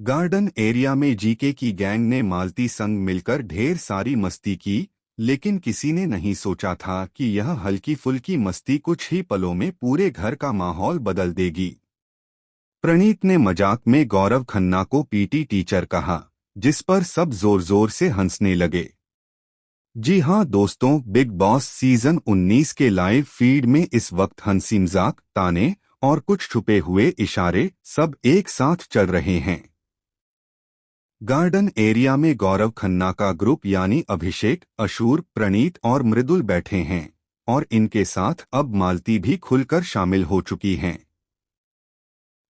Garden area में GK की gang ने मालती संग मिलकर ढेर सारी मस्ती की, लेकिन किसी ने नहीं सोचा था कि यह हल्की फुल्की मस्ती कुछ ही पलों में पूरे घर का माहौल बदल देगी। प्रणीत ने मजाक में गौरव खन्ना को पीटी टीचर कहा, जिस पर सब जोर जोर से हंसने लगे। जी हां दोस्तों, बिग बॉस सीजन 19 के लाइव फीड में इस वक्त हंसी मजाक, ताने और कुछ छुपे हुए इशारे सब एक साथ चल रहे हैं। गार्डन एरिया में गौरव खन्ना का ग्रुप यानी अभिषेक, अशूर, प्रणीत और मृदुल बैठे हैं और इनके साथ अब मालती भी खुलकर शामिल हो चुकी हैं।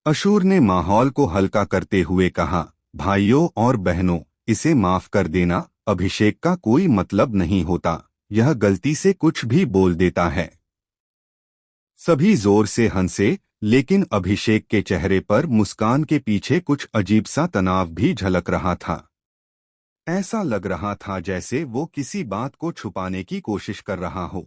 अशूर ने माहौल को हल्का करते हुए कहा, भाइयों और बहनों, इसे माफ कर देना, अभिषेक का कोई मतलब नहीं होता, यह गलती से कुछ भी बोल देता है। सभी जोर से हंसे, लेकिन अभिषेक के चेहरे पर मुस्कान के पीछे कुछ अजीब सा तनाव भी झलक रहा था। ऐसा लग रहा था जैसे वो किसी बात को छुपाने की कोशिश कर रहा हो।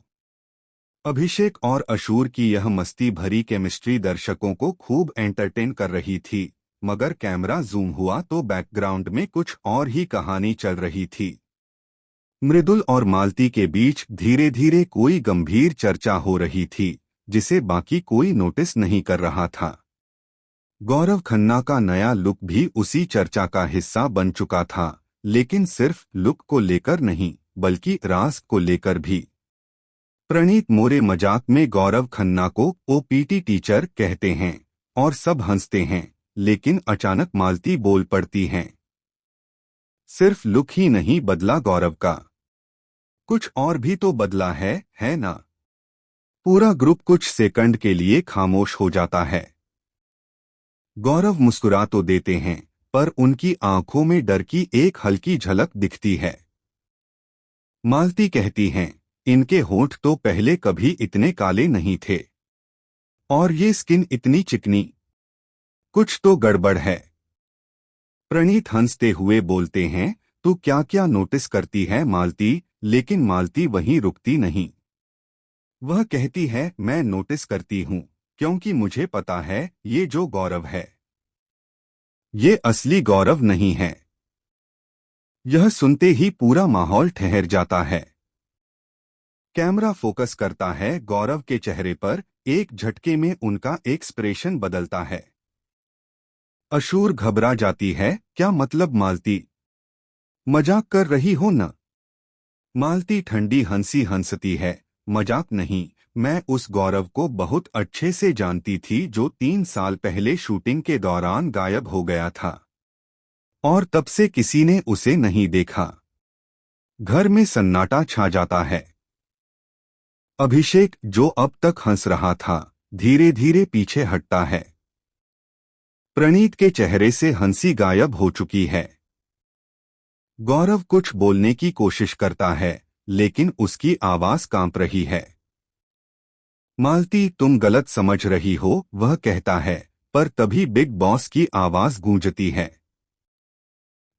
अभिषेक और अशूर की यह मस्ती भरी केमिस्ट्री दर्शकों को खूब एंटरटेन कर रही थी, मगर कैमरा जूम हुआ तो बैकग्राउंड में कुछ और ही कहानी चल रही थी। मृदुल और मालती के बीच धीरे धीरे कोई गंभीर चर्चा हो रही थी, जिसे बाकी कोई नोटिस नहीं कर रहा था। गौरव खन्ना का नया लुक भी उसी चर्चा का हिस्सा बन चुका था, लेकिन सिर्फ लुक को लेकर नहीं, बल्कि राज को लेकर भी। प्रणीत मोरे मजाक में गौरव खन्ना को ओपीटी टीचर कहते हैं और सब हंसते हैं, लेकिन अचानक मालती बोल पड़ती हैं, सिर्फ लुक ही नहीं बदला गौरव का, कुछ और भी तो बदला है ना। पूरा ग्रुप कुछ सेकंड के लिए खामोश हो जाता है। गौरव मुस्कुरा तो देते हैं, पर उनकी आंखों में डर की एक हल्की झलक दिखती है। मालती कहती हैं, इनके होंठ तो पहले कभी इतने काले नहीं थे, और ये स्किन इतनी चिकनी, कुछ तो गड़बड़ है। प्रणीत हंसते हुए बोलते हैं, तू क्या क्या नोटिस करती है मालती, लेकिन मालती वहीं रुकती नहीं। वह कहती है, मैं नोटिस करती हूँ, क्योंकि मुझे पता है ये जो गौरव है, ये असली गौरव नहीं है। यह सुनते ही पूरा माहौल ठहर जाता है। कैमरा फोकस करता है गौरव के चेहरे पर, एक झटके में उनका एक्सप्रेशन बदलता है। अशूर घबरा जाती है, क्या मतलब मालती, मजाक कर रही हो न। मालती ठंडी हंसी हंसती है, मजाक नहीं, मैं उस गौरव को बहुत अच्छे से जानती थी जो 3 साल पहले शूटिंग के दौरान गायब हो गया था, और तब से किसी ने उसे नहीं देखा। घर में सन्नाटा छा जाता है। अभिषेक, जो अब तक हंस रहा था, धीरे धीरे पीछे हटता है। प्रणीत के चेहरे से हंसी गायब हो चुकी है। गौरव कुछ बोलने की कोशिश करता है, लेकिन उसकी आवाज कांप रही है। मालती, तुम गलत समझ रही हो, वह कहता है, पर तभी बिग बॉस की आवाज गूंजती है,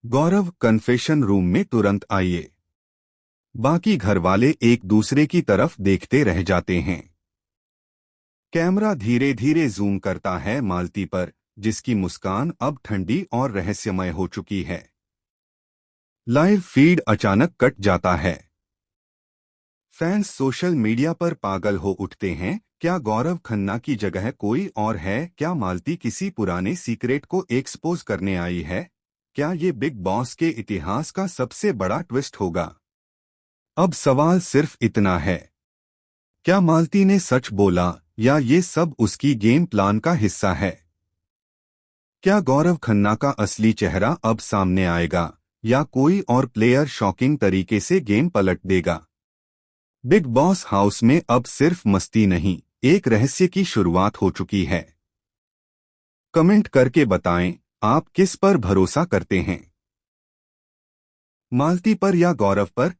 गौरव, कन्फेशन रूम में तुरंत आइए। बाकी घरवाले एक दूसरे की तरफ देखते रह जाते हैं। कैमरा धीरे धीरे जूम करता है मालती पर, जिसकी मुस्कान अब ठंडी और रहस्यमय हो चुकी है। लाइव फीड अचानक कट जाता है। फैंस सोशल मीडिया पर पागल हो उठते हैं, क्या गौरव खन्ना की जगह कोई और है, क्या मालती किसी पुराने सीक्रेट को एक्सपोज करने आई है, क्या ये बिग बॉस के इतिहास का सबसे बड़ा ट्विस्ट होगा। अब सवाल सिर्फ इतना है, क्या मालती ने सच बोला, या ये सब उसकी गेम प्लान का हिस्सा है। क्या गौरव खन्ना का असली चेहरा अब सामने आएगा, या कोई और प्लेयर शॉकिंग तरीके से गेम पलट देगा। बिग बॉस हाउस में अब सिर्फ मस्ती नहीं, एक रहस्य की शुरुआत हो चुकी है। कमेंट करके बताएं, आप किस पर भरोसा करते हैं, मालती पर या गौरव पर।